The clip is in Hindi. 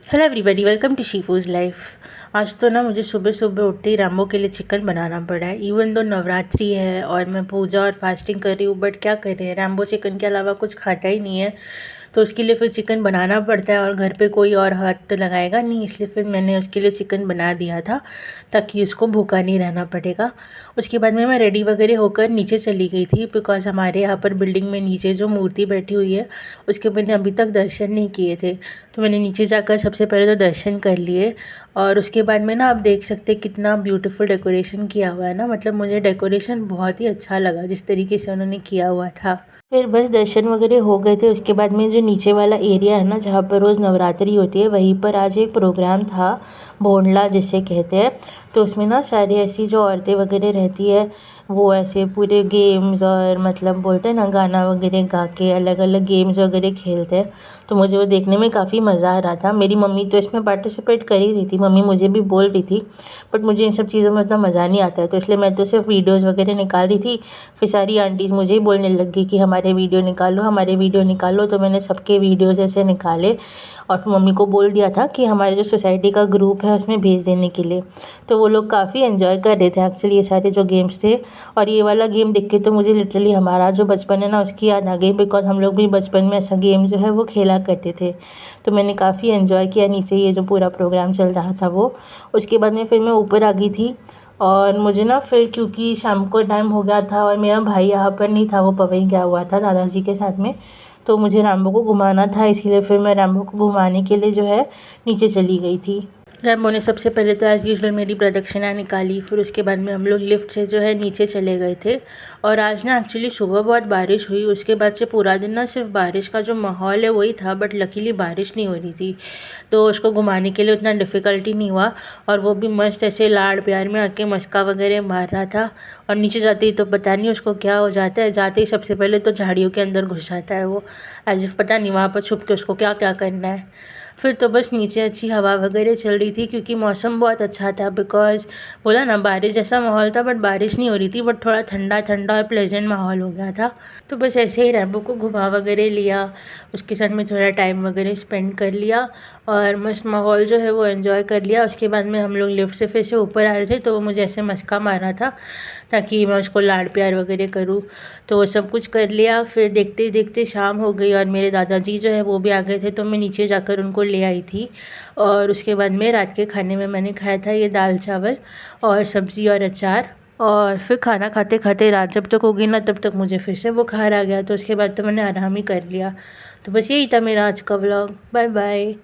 हेलो एवरीबॉडी, वेलकम टू शीफूज़ लाइफ। आज तो ना मुझे सुबह सुबह उठते ही रैम्बो के लिए चिकन बनाना पड़ा है। इवन दो नवरात्रि है और मैं पूजा और फास्टिंग कर रही हूँ, बट क्या करें, रैम्बो चिकन के अलावा कुछ खाता ही नहीं है। तो उसके लिए फिर चिकन बनाना पड़ता है और घर पे कोई और हाथ तो लगाएगा नहीं, इसलिए फिर मैंने उसके लिए चिकन बना दिया था ताकि उसको भूखा नहीं रहना पड़ेगा। उसके बाद में मैं रेडी वगैरह होकर नीचे चली गई थी, बिकॉज़ हमारे यहाँ पर बिल्डिंग में नीचे जो मूर्ति बैठी हुई है उसके मैंने अभी तक दर्शन नहीं किए थे। तो मैंने नीचे जाकर सबसे पहले तो दर्शन कर लिए और उसके बाद में ना आप देख सकते हैं कितना ब्यूटीफुल डेकोरेशन किया हुआ है ना। मतलब मुझे डेकोरेशन बहुत ही अच्छा लगा जिस तरीके से उन्होंने किया हुआ था। फिर बस दर्शन वगैरह हो गए थे। उसके बाद में जो नीचे वाला एरिया है ना, जहाँ पर रोज़ नवरात्रि होती है, वहीं पर आज एक प्रोग्राम था, भोंडला जिसे कहते हैं। तो उसमें ना सारी ऐसी जो औरतें वगैरह रहती है वो ऐसे पूरे गेम्स और मतलब बोलते हैं ना गाना वगैरह गा के अलग अलग गेम्स वगैरह खेलते हैं। तो मुझे वो देखने में काफ़ी मज़ा आ रहा था। मेरी मम्मी तो इसमें पार्टिसिपेट कर ही रही थी, मम्मी मुझे भी बोल रही थी, बट मुझे इन सब चीज़ों में उतना मज़ा नहीं आता है, तो इसलिए मैं तो सिर्फ वीडियोज़ वगैरह निकाल रही थी। फिर सारी आंटीज़ मुझे ही बोलने लग गई कि हमारे वीडियो निकालो, हमारे वीडियो निकालो। तो मैंने सबके वीडियोज़ ऐसे निकाले और फिर मम्मी को बोल दिया था कि हमारे जो सोसाइटी का ग्रुप है उसमें भेज देने के लिए। तो वो लोग काफ़ी एंजॉय कर रहे थे एक्चुअली ये सारे जो गेम्स थे। और ये वाला गेम देख के तो मुझे लिटरली हमारा जो बचपन है ना उसकी याद आ गई, बिकॉज़ हम लोग भी बचपन में ऐसा गेम जो है वो खेला करते थे। तो मैंने काफ़ी एंजॉय किया नीचे ये जो पूरा प्रोग्राम चल रहा था वो। उसके बाद में फिर मैं ऊपर आ गई थी और मुझे ना फिर क्योंकि शाम को टाइम हो गया था और मेरा भाई यहाँ पर नहीं था, वो पवई गया हुआ था दादाजी के साथ में। तो मुझे रैम्बो को घुमाना था, इसीलिए फिर मैं रैम्बो को घुमाने के लिए जो है नीचे चली गई थी। रैम्बो ने सबसे पहले तो एज़ यूजुअल मेरी प्रदक्षिणा निकाली, फिर उसके बाद में हम लोग लिफ्ट से जो है नीचे चले गए थे। और आज ना एक्चुअली सुबह बहुत बारिश हुई, उसके बाद से पूरा दिन ना सिर्फ बारिश का जो माहौल है वही था, बट लकीली बारिश नहीं हो रही थी, तो उसको घुमाने के लिए उतना डिफ़िकल्टी नहीं हुआ। और वो भी मस्त ऐसे लाड़ प्यार में आके मस्का वगैरह मार रहा था। और नीचे जाते ही तो पता नहीं उसको क्या हो जाता है, जाते ही सबसे पहले तो झाड़ियों के अंदर घुस जाता है वो, एज़ इफ़ पता नहीं वहाँ पर छुप के उसको क्या क्या करना है। फिर तो बस नीचे अच्छी हवा वगैरह चल रही थी क्योंकि मौसम बहुत अच्छा था, बिकॉज़ बोला ना बारिश जैसा माहौल था, बट बारिश नहीं हो रही थी, बट थोड़ा ठंडा ठंडा और प्लेजेंट माहौल हो गया था। तो बस ऐसे ही रैम्बो को घुमा वगैरह लिया, उसके साथ में थोड़ा टाइम वगैरह स्पेंड कर लिया और मस्त माहौल जो है वो एंजॉय कर लिया। उसके बाद में हम लोग लिफ्ट से फिर से ऊपर आ रहे थे, तो वो मुझे ऐसे मस्का मारा था ताकि मैं उसको लाड़ प्यार वगैरह करूँ। तो वो सब कुछ कर लिया। फिर देखते ही देखते शाम हो गई और मेरे दादाजी जो है वो भी आ गए थे, तो मैं नीचे जाकर उनको ले आई थी। और उसके बाद में रात के खाने में मैंने खाया था ये दाल चावल और सब्ज़ी और अचार। और फिर खाना खाते खाते रात जब तक होगी ना तब तक मुझे फिर से बुखार आ गया, तो उसके बाद तो मैंने आराम ही कर लिया। तो बस यही था मेरा आज का व्लॉग। Bye bye.